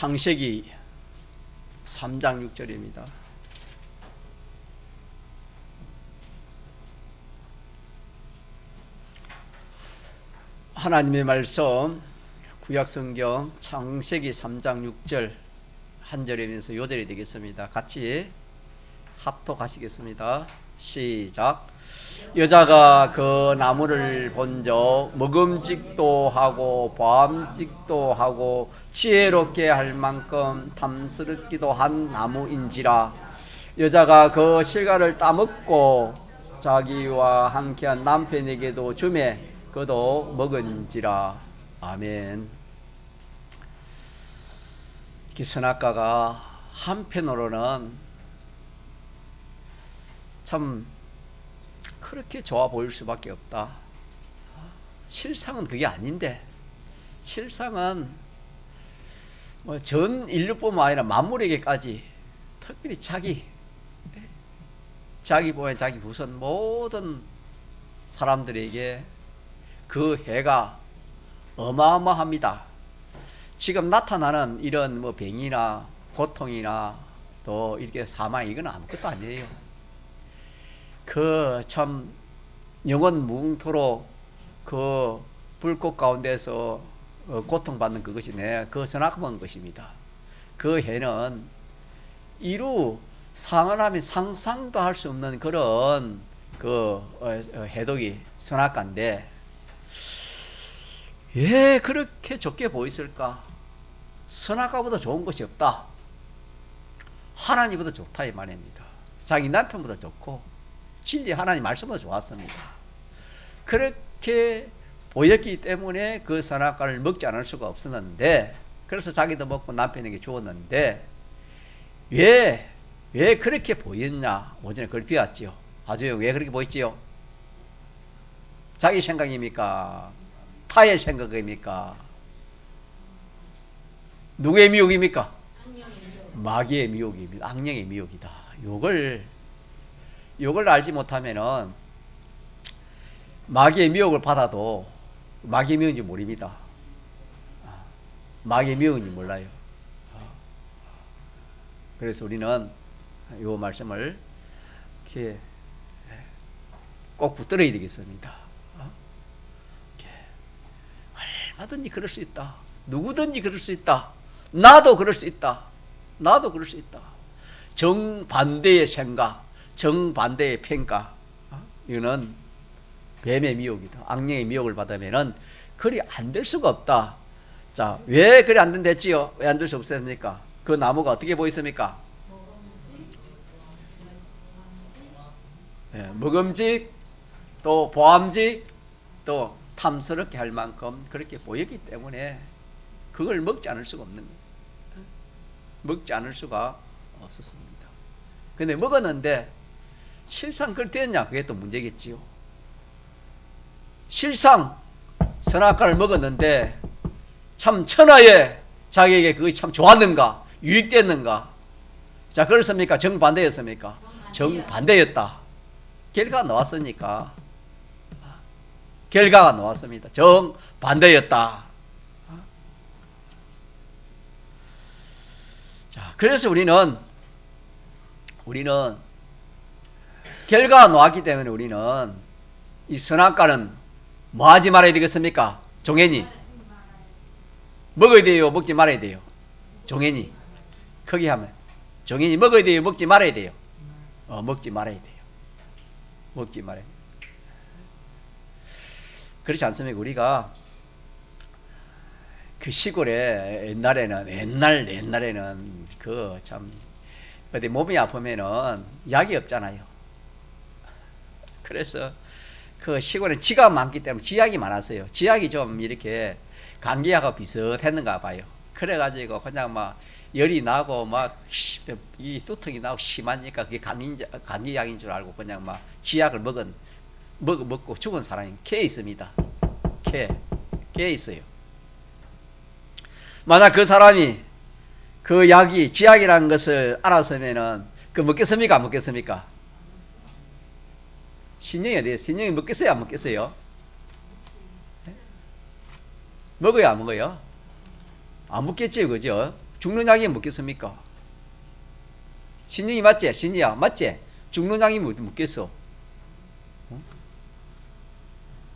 창세기 3장 6절입니다. 하나님의 말씀 구약성경 창세기 3장 6절 한 절이면서 요절이 되겠습니다. 같이 합독하시겠습니다. 시작. 여자가 그 나무를 본적 먹음직도 하고 보암직도 하고 지혜롭게 할 만큼 탐스럽기도 한 나무인지라. 여자가 그 실과를 따먹고 자기와 함께한 남편에게도 주매 그도 먹은지라. 아멘. 이렇게 선악과가 한편으로는 참 그렇게 좋아 보일 수밖에 없다. 실상은 그게 아닌데, 실상은 뭐 전 인류뿐만 아니라 만물에게까지, 특별히 자기 보면 자기 후손 모든 사람들에게 그 해가 어마어마합니다. 지금 나타나는 이런 뭐 병이나 고통이나 또 이렇게 사망, 이건 아무것도 아니에요. 그 참 영원 무궁토록 그 불꽃 가운데서 고통받는 그것이 그 선악한 것입니다. 그 해는 이루 상언하면 상상도 할 수 없는 그런 그 해독이 선악과인데, 왜 그렇게 좋게 보였을까? 선악과보다 좋은 것이 없다. 하나님보다 좋다 이 말입니다. 자기 남편보다 좋고 진리 하나님 말씀보다 좋았습니다. 그렇게 보였기 때문에 그 선악과를 먹지 않을 수가 없었는데, 그래서 자기도 먹고 남편에게 주었는데, 왜 그렇게 보였냐? 오전에 그걸 비웠지요. 아주 왜 그렇게 보였지요? 자기 생각입니까? 타의 생각입니까? 누구의 미혹입니까? 마귀의 미혹입니다. 악령의 미혹이다. 요걸 알지 못하면은 마귀의 미혹을 받아도 마귀의 미혹인지 모릅니다. 마귀의 미혹인지 몰라요. 그래서 우리는 이 말씀을 이렇게 꼭 붙들어야 되겠습니다. 얼마든지 그럴 수 있다. 누구든지 그럴 수 있다. 나도 그럴 수 있다. 나도 그럴 수 있다. 정반대의 생각, 정반대의 평가, 이거는 뱀의 미혹이다. 악령의 미혹을 받으면은 그리 안 될 수가 없다. 자, 왜 그리 안 된댔지요? 왜 안 될 수 없습니까? 그 나무가 어떻게 보였습니까? 먹음직, 또 보암직, 또 탐스럽게 할 만큼 그렇게 보였기 때문에 그걸 먹지 않을 수가 없는 거예요. 먹지 않을 수가 없었습니다. 근데 먹었는데 실상 그렇게 됐냐? 그게 또 문제겠지요. 실상 선악과를 먹었는데 참 천하에 자기에게 그것이 참 좋았는가? 유익됐는가? 자, 그렇습니까? 정반대였습니까? 정반대였다. 결과가 나왔으니까. 결과가 나왔습니다. 정반대였다. 자, 그래서 우리는 결과가 나왔기 때문에 우리는 이 선악과는 뭐 하지 말아야 되겠습니까? 종현이 먹어야 돼요? 먹지 말아야 돼요? 종현이 크게 하면 종현이 먹어야 돼요? 먹지 말아야 돼요? 먹지 말아야 돼요. 먹지 말아야 돼요. 그렇지 않습니까? 우리가 그 시골에 옛날에는 그 참 어디 몸이 아프면은 약이 없잖아요. 그래서 그 시골에 쥐가 많기 때문에 쥐약이 많았어요. 쥐약이 좀 이렇게 감기약하고 비슷했는가 봐요. 그래가지고 그냥 막 열이 나고 막 이 두통이 나고 심하니까 그게 감기약인 줄 알고 그냥 막 쥐약을 먹고 죽은 사람이 개 있습니다. 개 있어요. 만약 그 사람이 그 약이 쥐약이라는 것을 알았으면은 그 먹겠습니까? 안 먹겠습니까? 신령이 어디에요? 신령이 먹겠어요? 안 먹겠어요? 먹어요? 안 먹어요? 안 먹겠지, 그죠? 죽는 양이 먹겠습니까? 신령이 맞지? 신이야 맞지? 죽는 양이 먹겠어?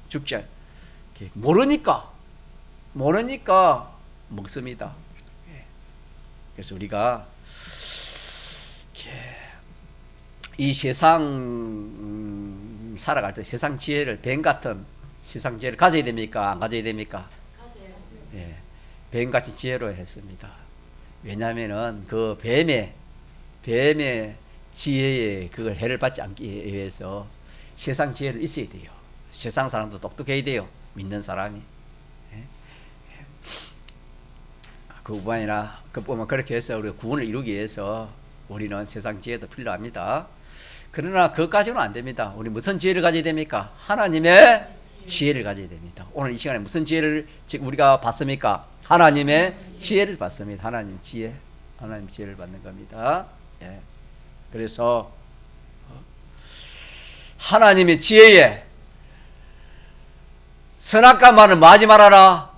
죽지. 모르니까 먹습니다. 그래서 우리가 이 세상 살아갈 때 세상 지혜를 뱀 같은 세상 지혜를 가져야 됩니까? 안 가져야 됩니까? 예, 뱀같이 지혜로 했습니다. 왜냐하면은 그 뱀의 지혜에 그걸 해를 받지 않기 위해서 세상 지혜를 있어야 돼요. 세상 사람도 똑똑해야 돼요. 믿는 사람이. 그뿐만 그렇게 해서 우리가 구원을 이루기 위해서 우리는 세상 지혜도 필요합니다. 그러나 그것까지는 안 됩니다. 우리 무슨 지혜를 가져야 됩니까? 하나님의 지혜를 가져야 됩니다. 오늘 이 시간에 무슨 지혜를 지금 우리가 받습니까? 하나님의 지혜를 받습니다. 하나님 지혜를 받는 겁니다. 예. 그래서 하나님의 지혜에 선악과 말은 뭐 하지 말아라?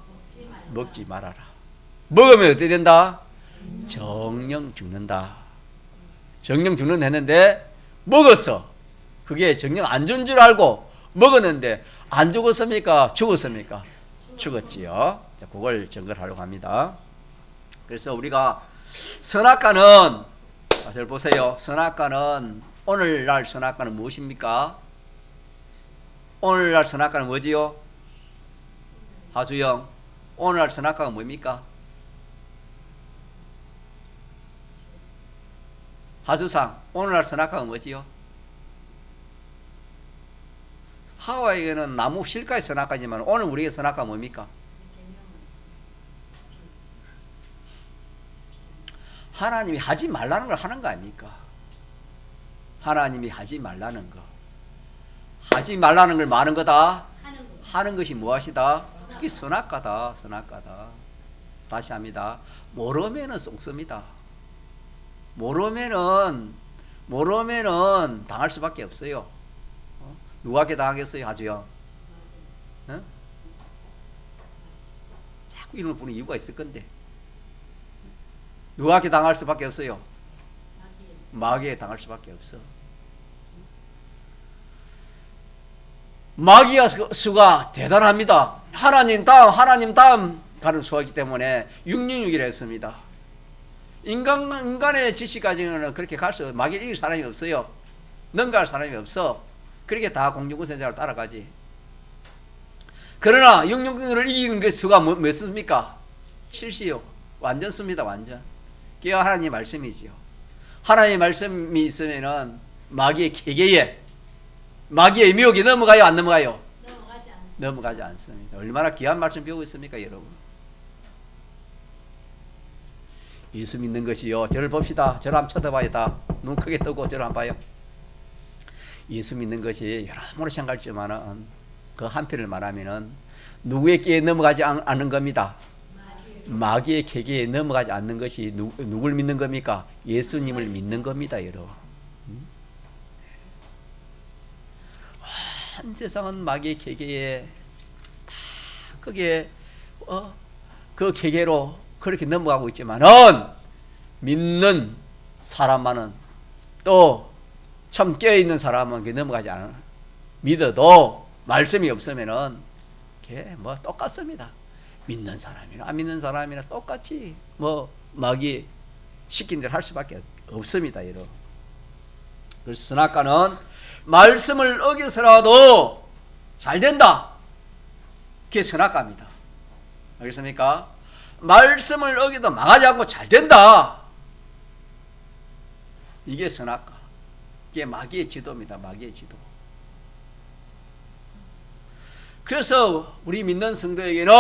먹지 말아라. 먹으면 어떻게 된다? 정령 죽는다. 정령 죽는다 했는데 먹었어. 그게 정령 안 준 줄 알고 먹었는데 안 죽었습니까? 죽었습니까? 죽었지요. 자, 그걸 증거를 하려고 합니다. 그래서 우리가 선악과는, 잘 보세요. 선악과는, 오늘날 선악과는 무엇입니까? 오늘날 선악과는 뭐지요? 하주영, 오늘날 선악과가 뭡니까? 하주상, 오늘날 선악과가 뭐지요? 하와이에는 나무 실과의 선악과지만 오늘 우리의 선악과가 뭡니까? 하나님이 하지 말라는 걸 하는 거 아닙니까? 하나님이 하지 말라는 거. 하지 말라는 걸 많은 거다. 하는 것이 무엇이다? 그게 선악과다. 선악과다. 다시 합니다. 모르면은 속습니다. 모르면은 당할 수밖에 없어요. 누구에게 당하겠어요? 하주요? 어? 자꾸 이름을 부르는 이유가 있을 건데. 누구에게 당할 수밖에 없어요? 마귀에 당할 수밖에 없어. 마귀의 수가 대단합니다. 하나님 다음 가는 수이기 때문에 666이라 했습니다. 인간의 지식까지는 그렇게 갈 수, 마귀를 이길 사람이 없어요. 능가할 사람이 없어. 그렇게 다 공중구세자로 따라가지. 그러나 666을 이기는 그 수가 몇 수입니까? 70요. 완전 수입니다. 완전. 그게 하나님의 말씀이지요. 하나님의 말씀이 있으면은 마귀의 계계에, 마귀의 미혹이 넘어가요? 안 넘어가요? 넘어가지 않습니다. 얼마나 귀한 말씀 배우고 있습니까, 여러분? 예수 믿는 것이요. 저를 봅시다. 저를 한번 쳐다봐요. 다 눈 크게 뜨고 저를 한번 봐요. 예수 믿는 것이 여러모로 생각할지만은 그 한편을 말하면은 누구의 끼에 넘어가지 않는 겁니다. 마귀의 계계에 넘어가지 않는 것이 누굴 믿는 겁니까? 예수님을 믿는 겁니다, 여러분. 온 세상은 마귀의 계계에 다 그게 그 계계로 그렇게 넘어가고 있지만은 믿는 사람만은 또 참 깨어있는 사람은 그게 넘어가지 않아. 믿어도 말씀이 없으면은 그게 뭐 똑같습니다. 믿는 사람이나 안 믿는 사람이나 똑같이 뭐 마귀 시킨 대로 할 수밖에 없습니다, 여러분. 그래서 선악과는 말씀을 어겨서라도 잘 된다. 그게 선악과입니다. 알겠습니까? 말씀을 어겨도 망하지 않고 잘 된다. 이게 선악과. 이게 마귀의 지도입니다. 마귀의 지도. 그래서 우리 믿는 성도에게는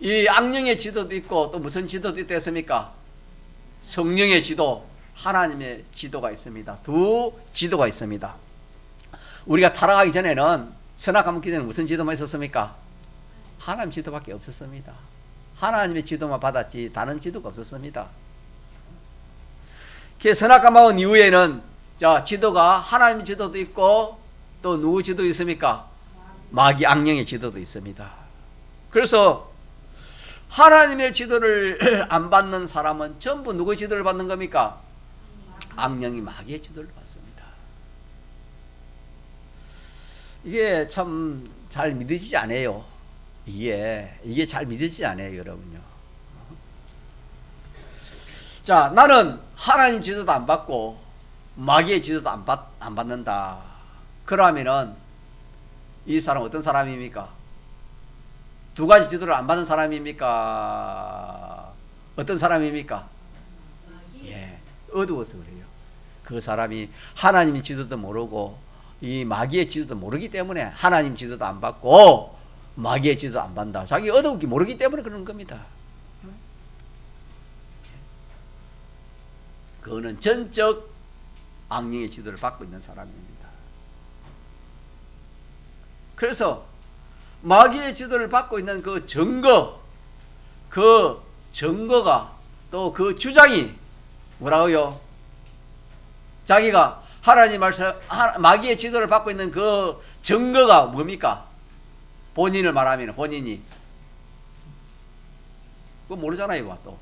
이 악령의 지도도 있고 또 무슨 지도도 있다 했습니까? 성령의 지도, 하나님의 지도가 있습니다. 두 지도가 있습니다. 우리가 타락하기 전에는, 선악과 먹기 전에는 무슨 지도만 있었습니까? 하나님 지도밖에 없었습니다. 하나님의 지도만 받았지 다른 지도가 없었습니다. 그 선악과 먹은 이후에는 자, 지도가 하나님 지도도 있고 또 누구 지도 있습니까? 마귀 악령의 지도도 있습니다. 그래서 하나님의 지도를 안 받는 사람은 전부 누구의 지도를 받는 겁니까? 악령이 마귀의 지도를 받습니다. 이게 참 잘 믿어지지 않아요. 이게 잘 믿어지지 않아요, 여러분요. 자, 나는 하나님 지도도 안 받고 마귀의 지도도 안 받는다. 그러면은 이 사람 어떤 사람입니까? 두 가지 지도를 안 받는 사람입니까? 어떤 사람입니까? 예, 어두워서 그래요. 그 사람이 하나님의 지도도 모르고 이 마귀의 지도도 모르기 때문에 하나님 지도도 안 받고 마귀의 지도도 안 받는다. 자기 어둡게 모르기 때문에 그러는 겁니다. 그거는 전적 악령의 지도를 받고 있는 사람입니다. 그래서 마귀의 지도를 받고 있는 그 증거가 또 그 주장이 뭐라고요? 자기가 하나님 말씀, 마귀의 지도를 받고 있는 그 증거가 뭡니까? 본인을 말하면 본인이 그거 모르잖아요. 이거 또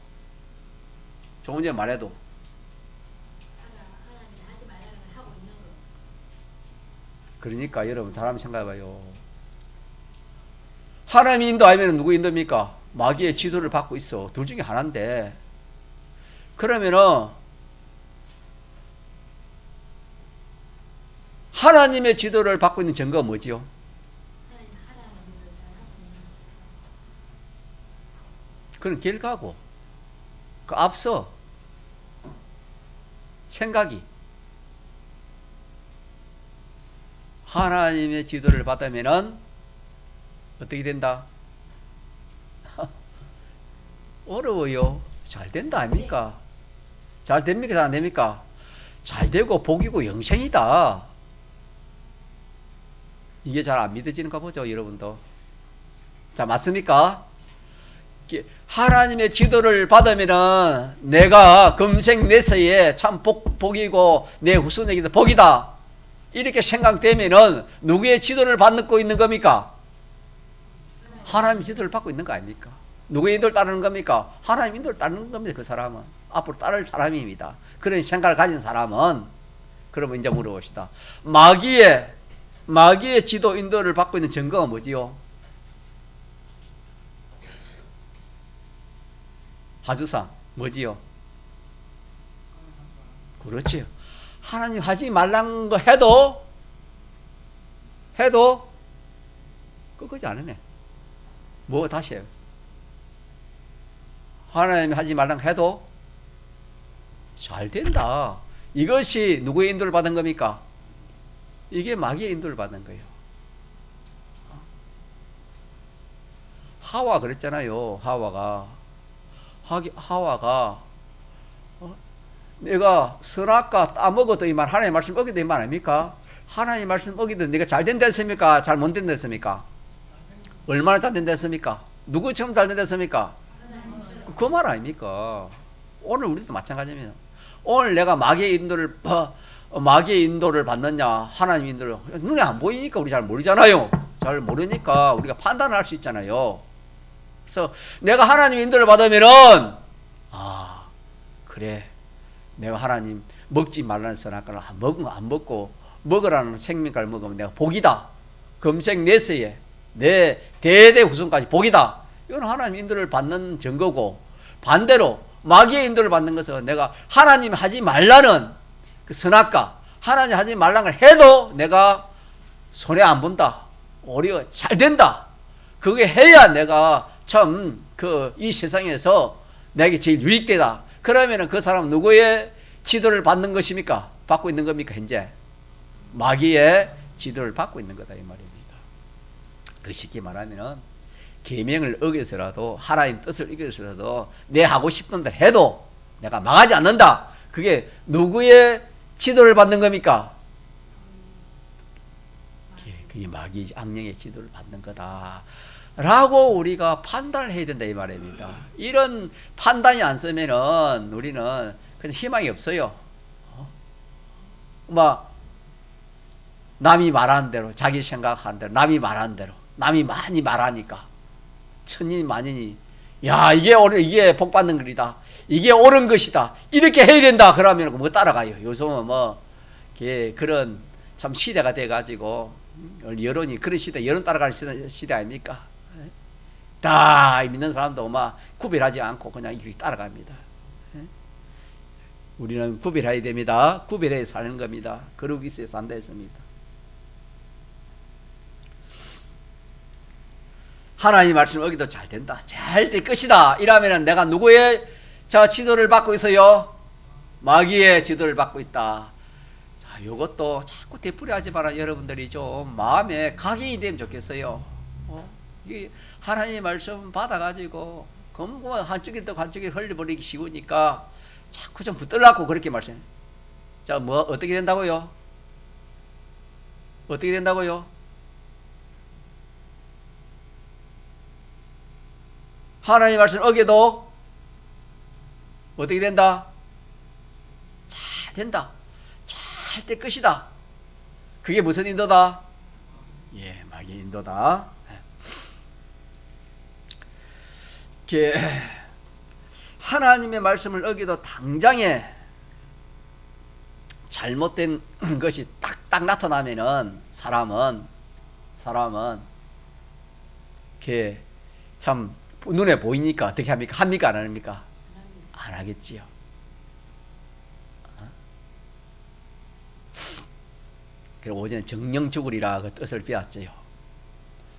조금 전에 말해도 그러니까 여러분 사람 생각해봐요. 하나님이 인도하면 누구 인도입니까? 마귀의 지도를 받고 있어. 둘 중에 하나인데 그러면은 하나님의 지도를 받고 있는 증거가 뭐지요? 그런 결과고 그 앞서 생각이 하나님의 지도를 받으면은 어떻게 된다? 어려워요. 잘 된다 아닙니까? 잘 됩니까? 잘 안 됩니까? 잘 되고 복이고 영생이다. 이게 잘 안 믿어지는가 보죠, 여러분도. 자, 맞습니까? 하나님의 지도를 받으면은 내가 금생 내세에 참 복이고 내 후손에게도 복이다. 이렇게 생각되면은 누구의 지도를 받고 있는 겁니까? 하나님의 지도를 받고 있는 거 아닙니까? 누구의 인도를 따르는 겁니까? 하나님 인도를 따르는 겁니다. 그 사람은 앞으로 따를 사람입니다. 그런 생각을 가진 사람은 그러면 이제 물어봅시다. 마귀의 지도 인도를 받고 있는 증거가 뭐지요? 하주상 뭐지요? 그렇지요. 하나님 하지 말란 거 해도 끝까지 안 하네. 뭐 다시 해요. 하나님이 하지 말란 거 해도 잘 된다. 이것이 누구의 인도를 받은 겁니까? 이게 마귀의 인도를 받는 거예요. 하와 그랬잖아요. 하와가 내가 선악과 따먹어도 이 말 하나님의 말씀 어기도 이 말 아닙니까? 하나님의 말씀 어기도 내가 잘 된다 했습니까? 잘 못 된다 했습니까? 얼마나 잘 된다 했습니까? 누구처럼 잘 된다 했습니까? 그 말 아닙니까? 오늘 우리도 마찬가지입니다. 오늘 내가 마귀의 인도를 받느냐 하나님 인도를 눈에 안 보이니까 우리 잘 모르잖아요. 잘 모르니까 우리가 판단을 할 수 있잖아요. 그래서 내가 하나님 인도를 받으면은 그래 내가 하나님 먹지 말라는 선악과를 안 먹고 먹으라는 생명과를 먹으면 내가 복이다. 금생 내세에 내 대대 후손까지 복이다. 이건 하나님 인도를 받는 증거고, 반대로 마귀의 인도를 받는 것은 내가 하나님 하지 말라는 그 선악과, 하나님 하지 말라는 걸 해도 내가 손해 안 본다. 오히려 잘 된다. 그게 해야 내가 참 이 세상에서 내게 제일 유익되다. 그러면은 그 사람은 누구의 지도를 받는 것입니까? 받고 있는 겁니까? 현재 마귀의 지도를 받고 있는 거다 이 말입니다. 더 쉽게 말하면은 계명을 어겨서라도 하나님 뜻을 어겨서라도 내 하고 싶은 대로 해도 내가 망하지 않는다. 그게 누구의 지도를 받는 겁니까? 그게 마귀 악령의 지도를 받는 거다 라고 우리가 판단을 해야 된다 이 말입니다. 이런 판단이 안 쓰면은 우리는 그냥 희망이 없어요. 남이 말하는 대로, 자기 생각하는 대로, 남이 말하는 대로, 남이 많이 말하니까 천인이 만인이 야, 이게 복 받는 글이다. 이게 옳은 것이다. 이렇게 해야 된다. 그러면 뭐 따라가요. 요즘은 뭐 그런 참 시대가 돼가지고 여론이 그런 시대, 여론 따라가는 시대 아닙니까? 다 믿는 사람도 막 구별하지 않고 그냥 이렇게 따라갑니다. 우리는 구별해야 됩니다. 구별해야 사는 겁니다. 그러기 있어야 산다 했습니다. 하나님 말씀 어기도 잘 된다. 잘 될 것이다. 이러면 내가 누구의 지도를 받고 있어요? 마귀의 지도를 받고 있다. 자, 이것도 자꾸 되풀이하지 마라. 여러분들이 좀 마음에 각인이 되면 좋겠어요. 이 하나님의 말씀 받아가지고 그뭐 한쪽이 또 한쪽이 흘려버리기 쉬우니까 자꾸 좀 붙들라고 그렇게 말씀해요. 자, 뭐 어떻게 된다고요? 어떻게 된다고요? 하나님의 말씀 어겨도 어떻게 된다? 잘 된다. 잘 될 것이다. 그게 무슨 인도다? 예, 마귀 인도다. 하나님의 말씀을 어기도 당장에 잘못된 것이 딱딱 나타나면은 사람은 참 눈에 보이니까 어떻게 합니까? 합니까? 안 합니까? 안 하겠지요. 그리고 오전에 정령죽으리라 그 뜻을 배웠죠.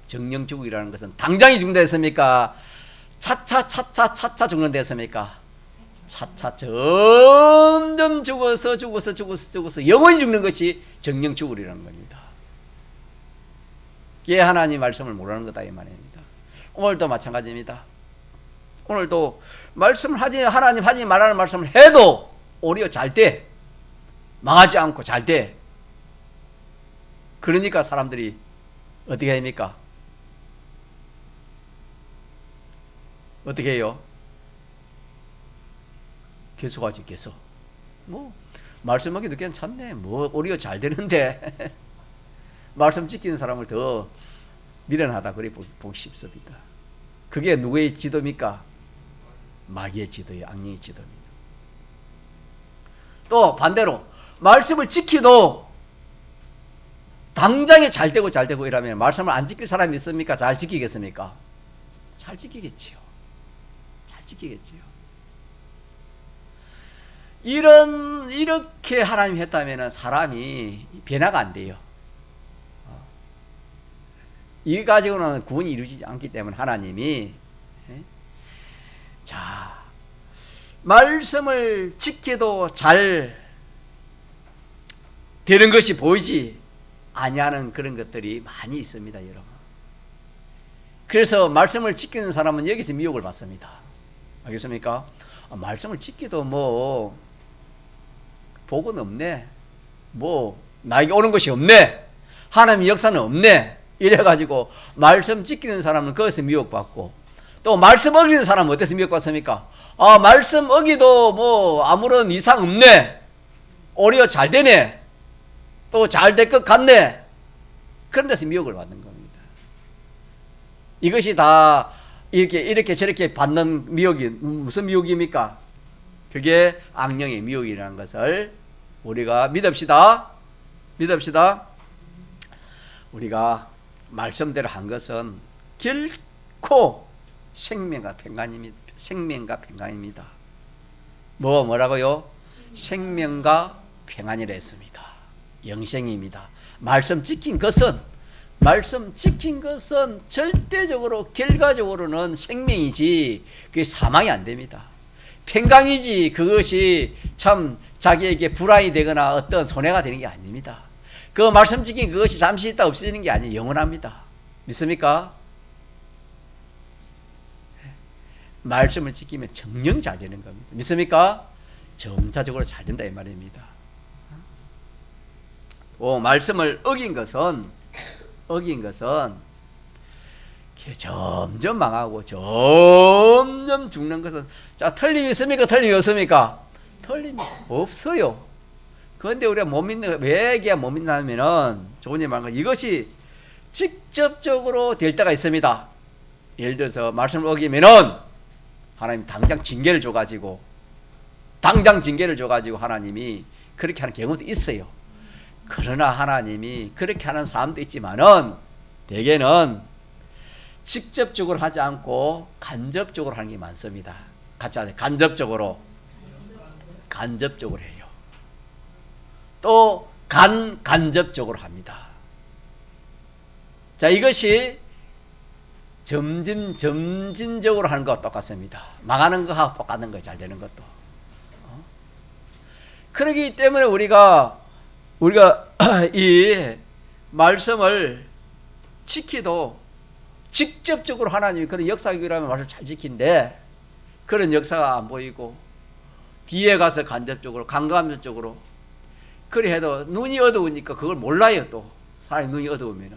정령죽으리라는 것은 당장이 죽는다 했습니까? 차차 죽는다 했습니까? 차차 점점 죽어서 영원히 죽는 것이 정령죽으리라는 겁니다. 이게 하나님 말씀을 모르는 거다 이 말입니다. 오늘도 마찬가지입니다. 오늘도 말씀을 하지, 하나님이 말하는 말씀을 해도 오히려 잘 돼. 망하지 않고 잘 돼. 그러니까 사람들이 어떻게 합니까? 어떻게 해요? 계속하지, 계속. 뭐 말씀하기도 괜찮네. 뭐 오히려 잘 되는데 말씀 지키는 사람을 더 미련하다 그래 보기 쉽습니다. 그게 누구의 지도입니까? 마귀의 지도예요. 악령의 지도입니다. 또 반대로 말씀을 지키도 당장에 잘 되고 이러면 말씀을 안 지킬 사람이 있습니까? 잘 지키겠습니까? 잘 지키겠지요. 잘 지키겠지요. 이렇게 하나님이 했다면 사람이 변화가 안 돼요. 이 가지고는 구원이 이루어지지 않기 때문에 하나님이 자, 말씀을 지켜도 잘 되는 것이 보이지 아니하는 그런 것들이 많이 있습니다, 여러분. 그래서 말씀을 지키는 사람은 여기서 미혹을 받습니다. 알겠습니까? 말씀을 지켜도 뭐 복은 없네, 뭐 나에게 오는 것이 없네, 하나님의 역사는 없네, 이래가지고 말씀 지키는 사람은 거기서 미혹받고, 또 말씀 어기는 사람은 어디서 미혹받습니까? 말씀 어기도 뭐 아무런 이상 없네, 오히려 잘 되네, 또 잘 될 것 같네, 그런 데서 미혹을 받는 겁니다. 이것이 다 이렇게 저렇게 받는 미혹이 무슨 미혹입니까? 그게 악령의 미혹이라는 것을 우리가 믿읍시다. 우리가 말씀대로 한 것은 결코 생명과 평안입니다. 뭐라고요? 생명과 평안이라 했습니다. 영생입니다. 말씀 지킨 것은 절대적으로 결과적으로는 생명이지 그게 사망이 안 됩니다. 평강이지 그것이 참 자기에게 불안이 되거나 어떤 손해가 되는 게 아닙니다. 그 말씀 지킨 그것이 잠시 있다 없어지는 게 아니에요. 영원합니다. 믿습니까? 말씀을 지키면 정녕 잘 되는 겁니다. 믿습니까? 점차적으로 잘 된다 이 말입니다. 말씀을 어긴 것은 점점 망하고 점점 죽는 것은, 자, 틀림이 있습니까? 틀림이 없습니까? 틀림이 없어요. 그런데 우리가 못 믿는, 왜 이게 못 믿냐면은, 조금님 말한 거, 이것이 직접적으로 될 때가 있습니다. 예를 들어서 말씀을 어기면은 하나님 당장 징계를 줘가지고 하나님이 그렇게 하는 경우도 있어요. 그러나 하나님이 그렇게 하는 사람도 있지만은 대개는 직접적으로 하지 않고 간접적으로 하는 게 많습니다. 같이 하세요. 간접적으로 해요. 또 간접적으로 합니다. 자, 이것이 점진적으로 하는 것과 똑같습니다. 망하는 것하고 똑같은 거예요. 잘 되는 것도. 그렇기 때문에 우리가 이 말씀을 지키도 직접적으로 하나님이 그런 역사기라면 말씀을 잘 지킨데 그런 역사가 안 보이고 뒤에 가서 간접적으로 간접적으로 그래 해도 눈이 어두우니까 그걸 몰라요. 또 사람이 눈이 어두우면은.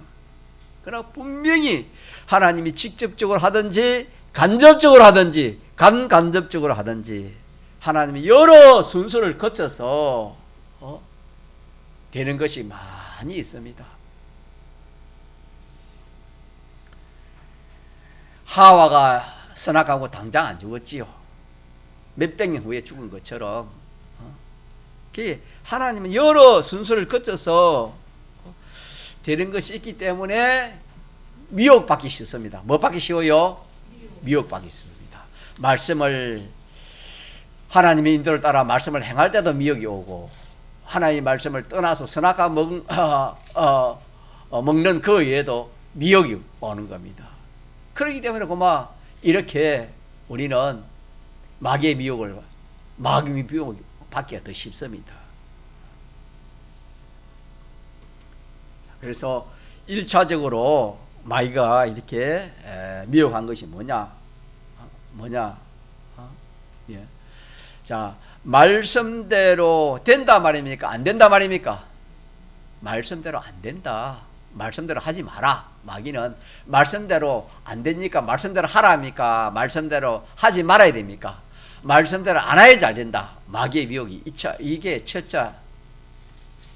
그러나 분명히 하나님이 직접적으로 하든지 간접적으로 하든지 간접적으로 하든지 하나님이 여러 순서를 거쳐서 되는 것이 많이 있습니다. 하와가 선악하고 당장 안 죽었지요. 몇백 년 후에 죽은 것처럼 하나님은 여러 순서를 거쳐서 되는 것이 있기 때문에 미혹받기 쉽습니다. 뭐 받기 쉬워요? 미혹받기 쉽습니다. 말씀을 하나님의 인도를 따라 말씀을 행할 때도 미혹이 오고 하나님의 말씀을 떠나서 선악과 먹는 그 외에도 미혹이 오는 겁니다. 그렇기 때문에 고마 이렇게 우리는 마귀의 미혹을 받기가 더 쉽습니다. 그래서 1차적으로 마귀가 이렇게 미혹한 것이 뭐냐? 예. 자, 말씀대로 된다 말입니까? 안 된다 말입니까? 말씀대로 안 된다. 말씀대로 하지 마라. 마귀는 말씀대로 안 되니까 말씀대로 하라니까 말씀대로 하지 말아야 됩니까? 말씀대로 안 해야 잘 된다. 마귀의 미혹이 이게 첫째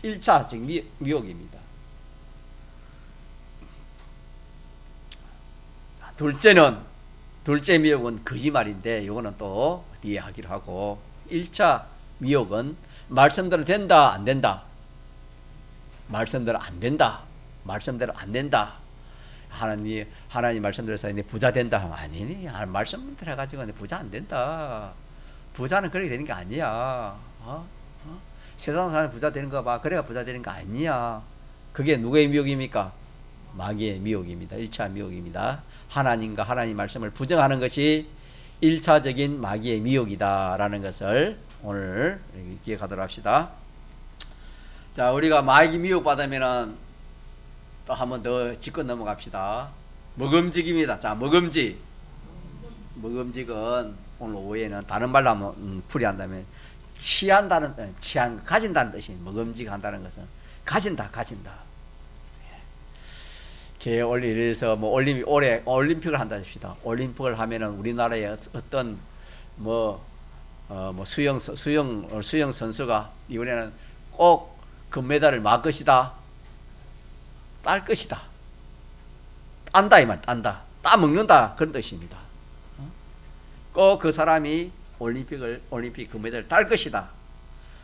1차적 미혹입니다. 둘째 미혹은 거짓말인데 이거는 또 뒤에 하기로 하고 1차 미혹은 말씀대로 된다 안 된다. 말씀대로 안 된다. 하나님 말씀대로 해서 부자 된다 하면 아니니 말씀대로 해가지고 부자 안 된다. 부자는 그렇게 되는 게 아니야. 세상 사람이 부자 되는 거 봐. 그래가 부자 되는 거 아니야. 그게 누구의 미혹입니까? 마귀의 미혹입니다. 1차 미혹입니다. 하나님과 하나님 말씀을 부정하는 것이 1차적인 마귀의 미혹이다라는 것을 오늘 기억하도록 합시다. 자, 우리가 마귀 미혹 받으면은 또 한 번 더 짚고 넘어갑시다. 먹음직입니다. 자, 먹음직은 오늘 오후에는 다른 말로 한번 풀이한다면 가진다는 뜻이 먹음직한다는 것은 가진다. 이래서 올해 올림픽을 한다 합시다. 올림픽을 하면은 우리나라의 어떤 수영 선수가 이번에는 꼭 금메달을 딸 것이다. 딴다 이 말, 따먹는다 그런 뜻입니다. 꼭 그 사람이 올림픽 금메달을 딸 것이다.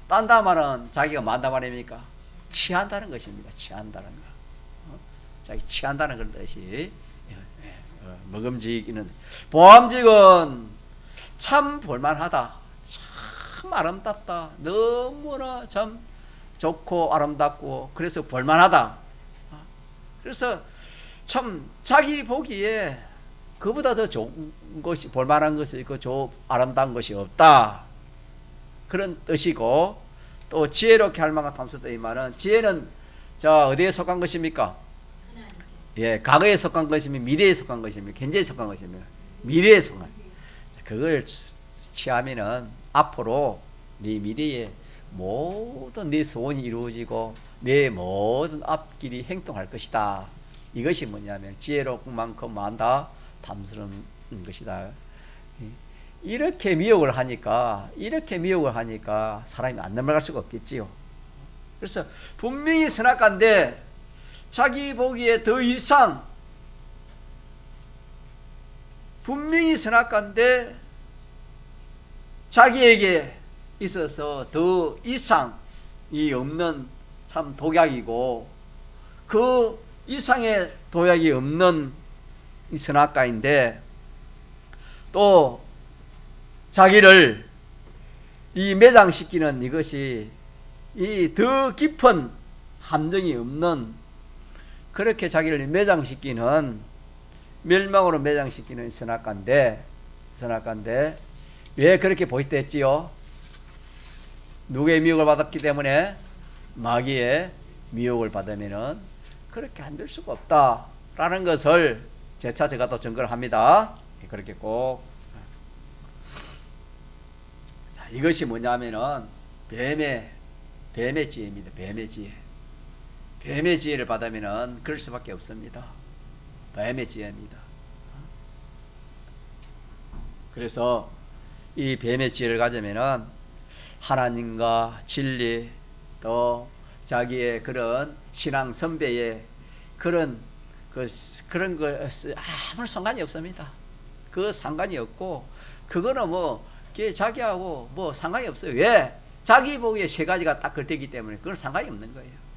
딴다 말은 자기가 만다 말입니까? 취한다는 것입니다. 취한다는 거. 자기 취한다는 그런 뜻이. 먹음직이는 보암직은 참 볼만하다. 참 아름답다. 너무나 참 좋고 아름답고 그래서 볼만하다. 그래서 참 자기 보기에 그보다 더 좋은 것이 볼만한 것이 있고 아름다운 것이 없다. 그런 뜻이고 또 지혜롭게 할 만한 탐수도 이 말은 지혜는 어디에 속한 것입니까? 예, 과거에 속한 것이며 미래에 속한 것이며 현재에 속한 것이며 미래에 속한 그걸 취하면은 앞으로 네 미래에 모든 네 소원이 이루어지고 내 모든 앞길이 행동할 것이다. 이것이 뭐냐면 지혜롭만큼 많다 탐스러운 것이다. 이렇게 미혹을 하니까 사람이 안 넘어갈 수가 없겠지요. 그래서 분명히 선악과인데 자기 보기에 더 이상 분명히 선악과인데 자기에게 있어서 더 이상이 없는 참 독약이고, 그 이상의 독약이 없는 이 선악과인데, 또 자기를 이 매장시키는 이것이 이 더 깊은 함정이 없는, 그렇게 자기를 매장시키는, 멸망으로 매장시키는 선악과인데 왜 그렇게 보이다 했지요? 누구의 미혹을 받았기 때문에? 마귀의 미혹을 받으면은 그렇게 안 될 수가 없다라는 것을 재차 제가 또 증거를 합니다. 그렇게 꼭. 자, 이것이 뭐냐면은 뱀의 지혜입니다. 뱀의 지혜를 받으면은 그럴 수밖에 없습니다. 뱀의 지혜입니다. 그래서 이 뱀의 지혜를 가지면은 하나님과 진리, 또 자기의 그런 신앙 선배의 그런 거 아무 상관이 없습니다. 그 상관이 없고, 그거는 뭐 자기하고 뭐 상관이 없어요. 왜? 자기 보기에 세 가지가 딱 걸되기 때문에 그건 상관이 없는 거예요.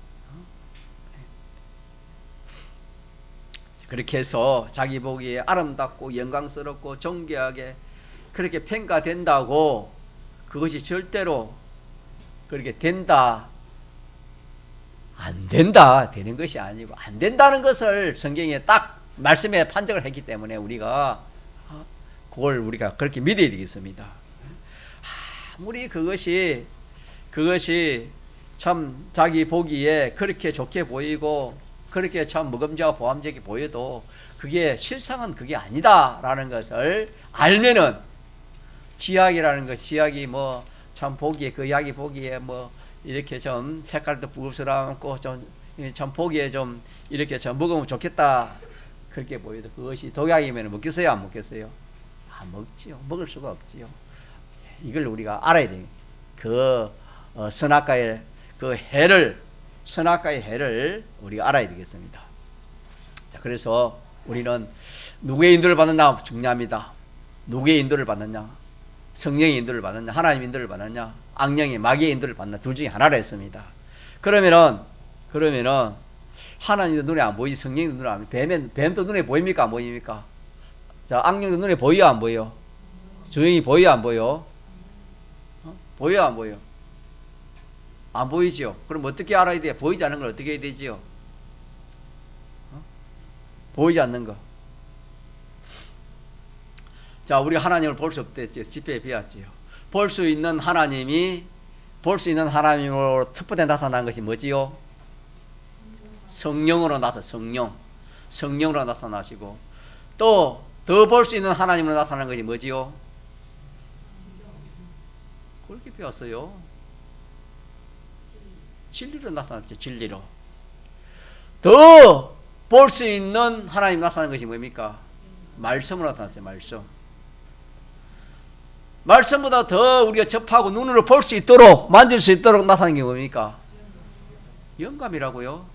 그렇게 해서 자기 보기에 아름답고 영광스럽고 존귀하게 그렇게 평가된다고 그것이 절대로 그렇게 된다, 안 된다, 되는 것이 아니고, 안 된다는 것을 성경에 딱 말씀에 판정을 했기 때문에 우리가 그걸 우리가 그렇게 믿어야 되겠습니다. 아무리 그것이 참 자기 보기에 그렇게 좋게 보이고 그렇게 참 먹음직하고 보암직하게 보여도 그게 실상은 그게 아니다라는 것을 알면은, 지약이라는 것, 지약이 뭐 참 보기에, 그 약이 보기에 뭐 이렇게 좀 색깔도 부럽스럽고 좀 참 보기에 좀 이렇게 좀 먹으면 좋겠다 그렇게 보여도 그것이 독약이면 먹겠어요, 안 먹겠어요? 안 먹지요. 먹을 수가 없지요. 이걸 우리가 알아야 돼요. 그 선악과의 그 선악과의 해를 우리가 알아야 되겠습니다. 자, 그래서 우리는 누구의 인도를 받느냐 중요합니다. 누구의 인도를 받느냐? 성령의 인도를 받느냐? 하나님의 인도를 받느냐? 악령의 마귀의 인도를 받느냐? 둘 중에 하나를 했습니다. 그러면은 하나님도 눈에 안 보이지, 성령도 눈에 안 보이지, 뱀도 눈에 보입니까, 안 보입니까? 자, 악령도 눈에 보여, 안 보여? 조용히 보여, 안 보여? 보여, 안 보여? 안 보이지요? 그럼 어떻게 알아야 돼요? 보이지 않는 걸 어떻게 해야 되지요? 보이지 않는 거. 자, 우리 하나님을 볼 수 없댔지요. 집회에 비웠지요. 볼 수 있는 하나님으로 특별히 나타난 것이 뭐지요? 성령으로 성령으로 나타나시고, 또 더 볼 수 있는 하나님으로 나타난 것이 뭐지요? 그렇게 배웠어요. 진리로 나타났죠. 진리로. 더 볼 수 있는 하나님 나타나는 것이 뭡니까? 말씀으로 나타났죠. 말씀보다 더 우리가 접하고 눈으로 볼 수 있도록, 만질 수 있도록 나타나는 게 뭡니까? 영감이라고요.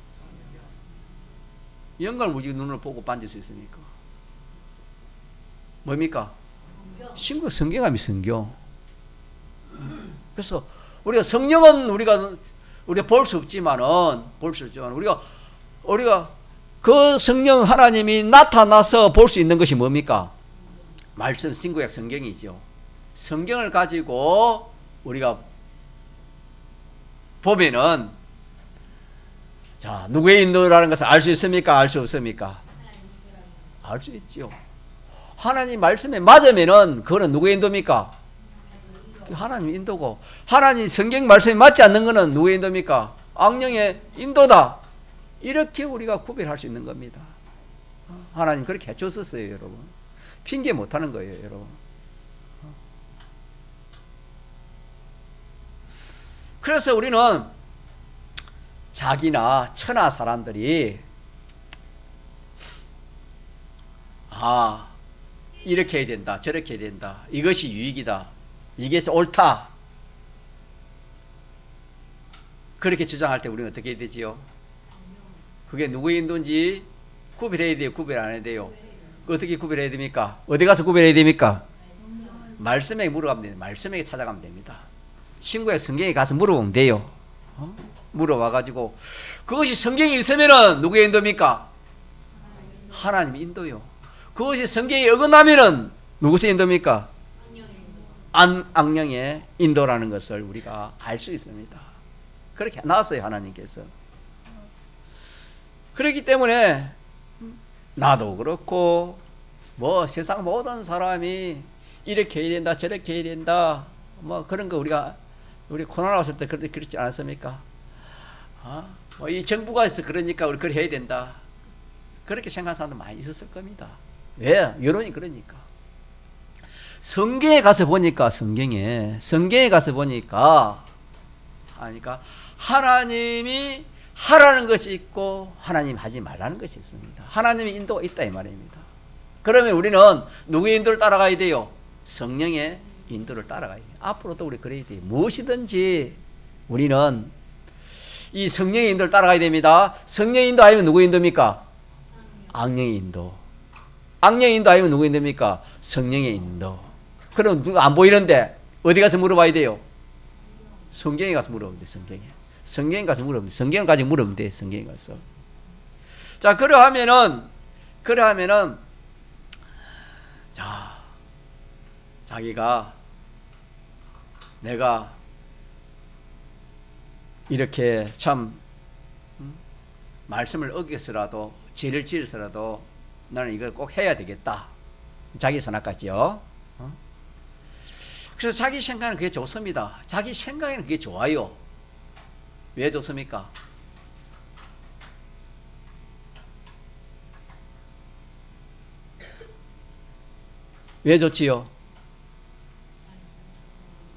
영감을 우리 눈으로 보고 만질 수 있습니까? 뭡니까? 성경감이 성경. 그래서 우리가 성령은 우리가 볼 수 없지만은 우리가 그 성령 하나님이 나타나서 볼 수 있는 것이 뭡니까? 말씀, 신구약 성경이죠. 성경을 가지고 우리가 보면은, 자, 누구의 인도라는 것을 알 수 있습니까? 알 수 없습니까? 알 수 있죠. 하나님 말씀에 맞으면은 그거는 누구의 인도입니까? 하나님 인도고, 하나님 성경 말씀에 맞지 않는 것은 누구의 인도입니까? 악령의 인도다. 이렇게 우리가 구별할 수 있는 겁니다. 하나님 그렇게 해줬었어요, 여러분. 핑계 못하는 거예요, 여러분. 그래서 우리는 자기나 천하 사람들이 이렇게 해야 된다, 저렇게 해야 된다, 이것이 유익이다, 이게 옳다, 그렇게 주장할 때 우리는 어떻게 해야 되지요? 그게 누구의 인도인지 구별해야 돼요? 구별 안 해야 돼요? 어떻게 구별해야 됩니까? 어디 가서 구별해야 됩니까? 말씀에 물어가면 됩니다. 말씀에 찾아가면 됩니다. 친구의 성경에 가서 물어보면 돼요. 물어봐가지고 그것이 성경에 있으면은 누구의 인도입니까? 하나님의 인도요. 그것이 성경에 어긋나면은 누구의 인도입니까? 악령의 인도라는 것을 우리가 알 수 있습니다. 그렇게 나왔어요, 하나님께서. 그렇기 때문에 나도 그렇고 뭐 세상 모든 사람이 이렇게 해야 된다 저렇게 해야 된다 뭐 그런 거 우리 코로나 왔을 때 그렇지 않았습니까? 뭐 이 정부가 있어 그러니까 우리 그렇게 해야 된다 그렇게 생각하는 사람도 많이 있었을 겁니다. 왜? 여론이 그러니까. 성경에 가서 보니까 성경에 가서 보니까 하나님이 하라는 것이 있고 하나님 하지 말라는 것이 있습니다. 하나님의 인도가 있다 이 말입니다. 그러면 우리는 누구의 인도를 따라가야 돼요? 성령의 인도를 따라가야 돼요. 앞으로도 우리 그래야 돼요. 무엇이든지 우리는 이 성령의 인도를 따라가야 됩니다. 성령의 인도 아니면 누구의 인도입니까? 악령의 인도. 악령의 인도 아니면 누구의 인도입니까? 성령의 인도. 그럼 누가 안 보이는데 어디 가서 물어봐야 돼요? 성경에 가서 물어보면 돼. 성경에 가서 물어보면 돼. 성경을 가지고 물어보면 돼. 성경에 가서. 자, 그러하면은 자, 자기가 내가 이렇게 참 말씀을 어겼으라도 죄를 지어서라도 나는 이걸 꼭 해야 되겠다. 자기 선악같지요. 그래서 자기 생각은 그게 좋습니다. 자기 생각에는 그게 좋아요. 왜 좋습니까? 왜 좋지요?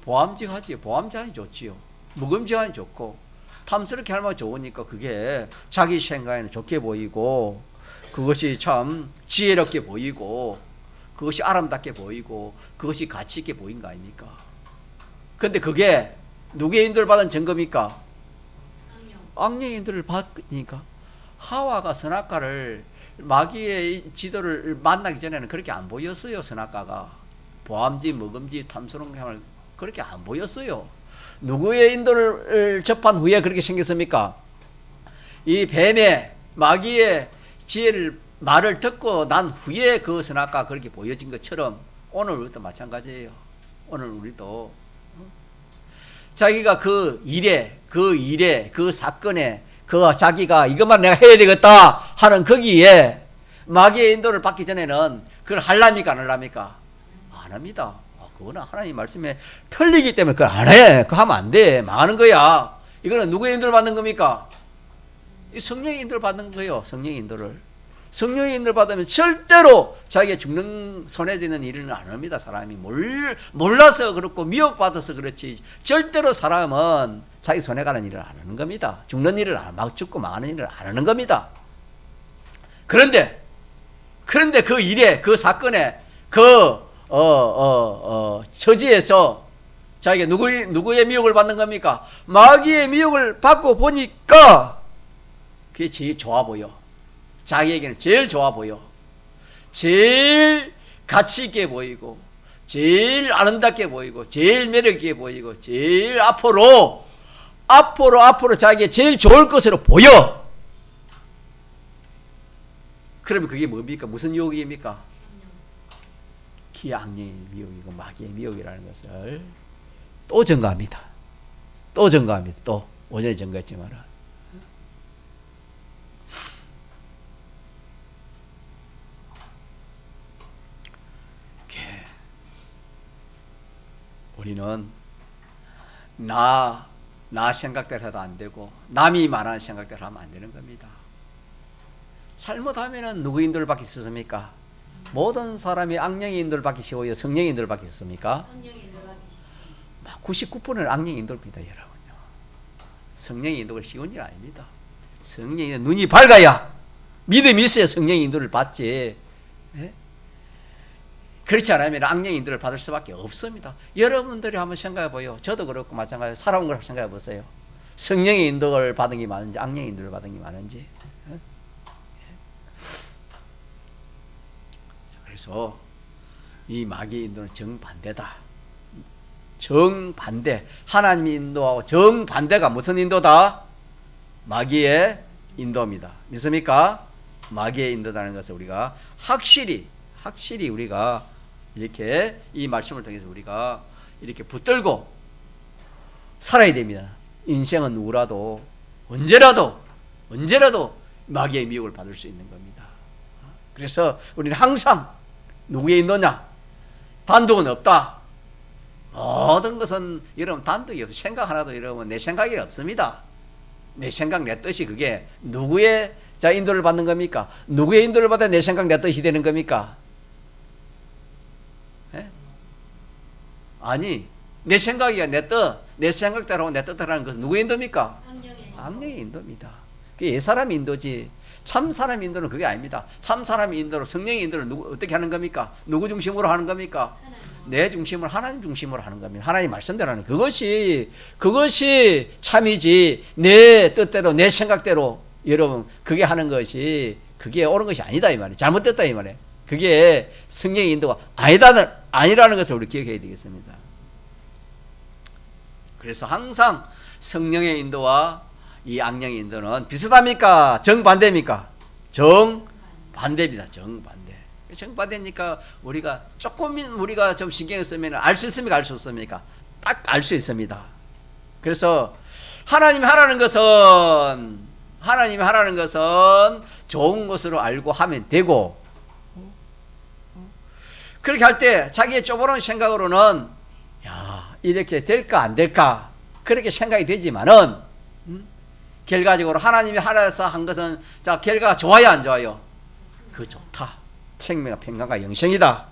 보암직하지요. 보암직하니 좋지요. 묵음직하니 좋고 탐스럽게 할만 좋으니까 그게 자기 생각에는 좋게 보이고 그것이 참 지혜롭게 보이고 그것이 아름답게 보이고 그것이 가치 있게 보인 거 아닙니까? 근데 그게 누구의 인도를 받은 증거입니까? 악령의 인도를 받으니까. 하와가 선악과를 마귀의 지도를 만나기 전에는 그렇게 안 보였어요. 선악과가 보암직, 먹음직, 탐스러운 향을 그렇게 안 보였어요. 누구의 인도를 접한 후에 그렇게 생겼습니까? 이 뱀의 마귀의 지혜를 말을 듣고 난 후에 그 선악과가 그렇게 보여진 것처럼 오늘 우리도 마찬가지예요. 오늘 우리도 자기가 그 일에 그 사건에 그 자기가 이것만 내가 해야 되겠다 하는 거기에 마귀의 인도를 받기 전에는 그걸 할랍니까 안 할랍니까? 안 합니다. 그거는 하나님 말씀에 틀리기 때문에 그걸 안 해. 그거 하면 안 돼. 망하는 거야. 이거는 누구의 인도를 받는 겁니까? 이 성령의 인도를 받는 거예요. 성령의 인도를. 성령의 인도를 받으면 절대로 자기가 죽는 손에 드는 일은 안 합니다. 사람이 몰라서 그렇고 미혹받아서 그렇지 절대로 사람은 자기 손에 가는 일을 안 하는 겁니다. 죽는 일을 막 죽고 망하는 일을 안 하는 겁니다. 그런데 그 일에 그 사건에 처지에서 자기가 누구의 미혹을 받는 겁니까? 마귀의 미혹을 받고 보니까 그게 제일 좋아 보여. 자기에게는 제일 좋아 보여. 제일 가치 있게 보이고 제일 아름답게 보이고 제일 매력 있게 보이고 제일 앞으로 자기에게 제일 좋을 것으로 보여. 그러면 그게 뭡니까? 무슨 유혹입니까? 악령의 미혹이고 마귀의 미혹이라는 것을 또 증거합니다. 또 오전에 증거했지만 우리는 나 생각대로 해도 안 되고 남이 말하는 생각대로 하면 안 되는 겁니다. 잘못하면은 누구 인도를 받기 쉽습니까? 모든 사람이 악령의 인도를 받기 쉬워요? 성령의 인도를 받기 쉽습니까? 99%는 악령의 인도입니다, 여러분요. 성령의 인도가 쉬운 일 아닙니다. 성령의 눈이 밝아야 믿음이 있어야 성령의 인도를 받지. 네? 그렇지 않으면 악령의 인도를 받을 수밖에 없습니다. 여러분들이 한번 생각해 보요. 저도 그렇고 마찬가지로 살아온 걸 생각해 보세요. 성령의 인도를 받은 게 많은지 악령의 인도를 받은 게 많은지. 그래서 이 마귀의 인도는 정반대다. 정반대. 하나님이 인도하고 정반대가 무슨 인도다? 마귀의 인도입니다. 믿습니까? 마귀의 인도라는 것을 우리가 확실히 우리가 이렇게 이 말씀을 통해서 우리가 이렇게 붙들고 살아야 됩니다. 인생은 누구라도 언제라도 마귀의 미혹을 받을 수 있는 겁니다. 그래서 우리는 항상 누구의 인도냐? 단독은 없다. 모든 것은 여러분 단독이 없어요. 생각 하나도 여러분 내 생각이 없습니다. 내 생각 내 뜻이 그게 누구의 인도를 받는 겁니까? 누구의 인도를 받아 내 생각 내 뜻이 되는 겁니까? 예? 아니 내 생각이야 내 뜻, 내 생각대로 내 뜻대로라는 것은 누구의 인도입니까? 악령의 인도입니다. 그게 옛사람의 인도지 참 사람의 인도는 그게 아닙니다. 참 사람의 인도로 성령의 인도를 어떻게 하는 겁니까? 누구 중심으로 하는 겁니까? 내 중심으로 하나님 중심으로 하는 겁니다. 하나님 말씀대로 하는 그것이 참이지 내 뜻대로 내 생각대로 여러분 그게 하는 것이 그게 옳은 것이 아니다 이 말이에요. 잘못됐다 이 말이에요. 그게 성령의 인도가 아니라는 것을 우리 기억해야 되겠습니다. 그래서 항상 성령의 인도와 이 악령의 인도는 비슷합니까? 정반대입니까? 정반대입니다. 정반대니까 우리가 조금 우리가 좀 신경을 쓰면 알 수 있습니까? 알 수 없습니까? 딱 알 수 있습니다. 그래서 하나님이 하라는 것은 좋은 것으로 알고 하면 되고, 그렇게 할 때 자기의 쪼보른 생각으로는 야 이렇게 될까 안 될까 그렇게 생각이 되지만은 결과적으로 하나님이 하라서 한 것은 자 결과가 좋아요 안 좋아요? 그 좋다. 생명과 평강과 영생이다.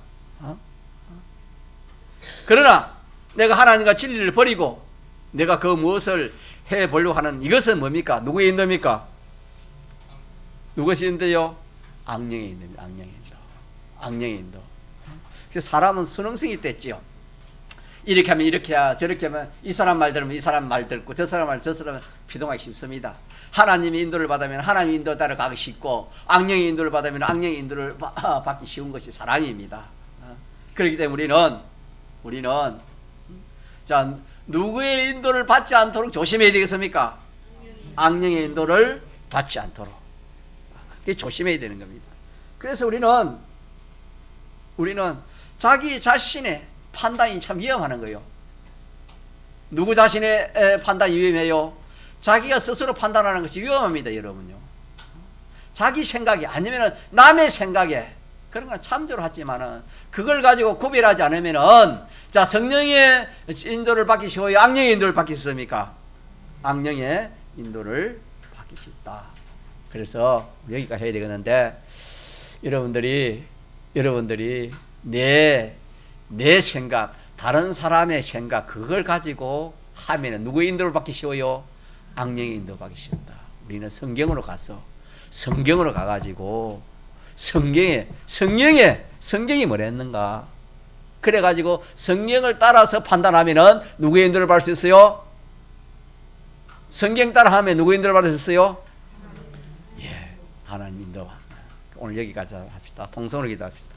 그러나 내가 하나님과 진리를 버리고 내가 그 무엇을 해보려고 하는 이것은 뭡니까? 누구의 인도입니까? 누구의 인도요? 악령의 인도입니다. 악령의 인도. 그래서 사람은 순응성이 있댔지요. 이렇게 하면 이렇게 해야 저렇게 하면 이 사람 말 들으면 이 사람 말 듣고 저 사람 말 저 사람 피동하기 쉽습니다. 하나님의 인도를 받으면 하나님의 인도를 따라가기 쉽고 악령의 인도를 받으면 악령의 인도를 받기 쉬운 것이 사람입니다. 그렇기 때문에 우리는 자 누구의 인도를 받지 않도록 조심해야 되겠습니까? 악령의 인도를 받지 않도록 조심해야 되는 겁니다. 그래서 우리는 자기 자신의 판단이 참 위험하는 거예요. 누구 자신의 판단이 위험해요? 자기가 스스로 판단하는 것이 위험합니다, 여러분요. 자기 생각이 아니면은 남의 생각에 그런 건 참조를 하지만은 그걸 가지고 구별하지 않으면은 자 성령의 인도를 받기 쉬워요, 악령의 인도를 받기 쉽습니까? 악령의 인도를 받기 쉽다. 그래서 여기까지 해야 되겠는데 여러분들이 내 생각, 다른 사람의 생각 그걸 가지고 하면은 누구의 인도를 받기 쉬워요? 악령의 인도 받기 쉽다. 우리는 성경으로 가가지고 성경이 뭐랬는가? 그래가지고 성경을 따라서 판단하면은 누구의 인도를 받을 수 있어요? 성경 따라하면 누구의 인도를 받을 수 있어요? 예, 하나님 인도. 오늘 여기까지 합시다. 통성으로 기도합시다.